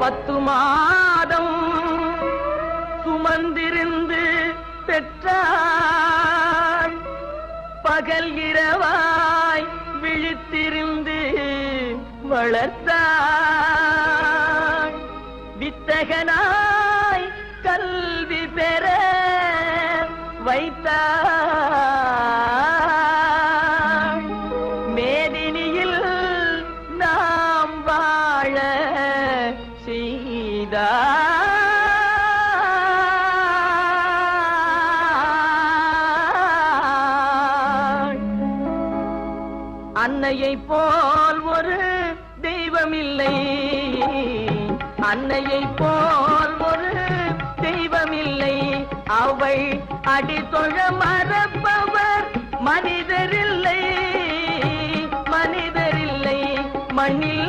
10 மாதம் சுமந்திருந்து பெற்றாள். பகல் இரவாய் விழித்திருந்து வளர்த்தாள். வித்தகனாய் கல்வி பெற வைத்தாள். மேதினியில் நாம் வாழ செய்தாள். அன்னையை போல் ஒரு தெய்வமில்லை, அன்னையை போல் ஒரு தெய்வமில்லை. அவள் அடித்தொழ மறப்பவர் மனிதரில்லை, மனிதரில்லை. மண்ணில்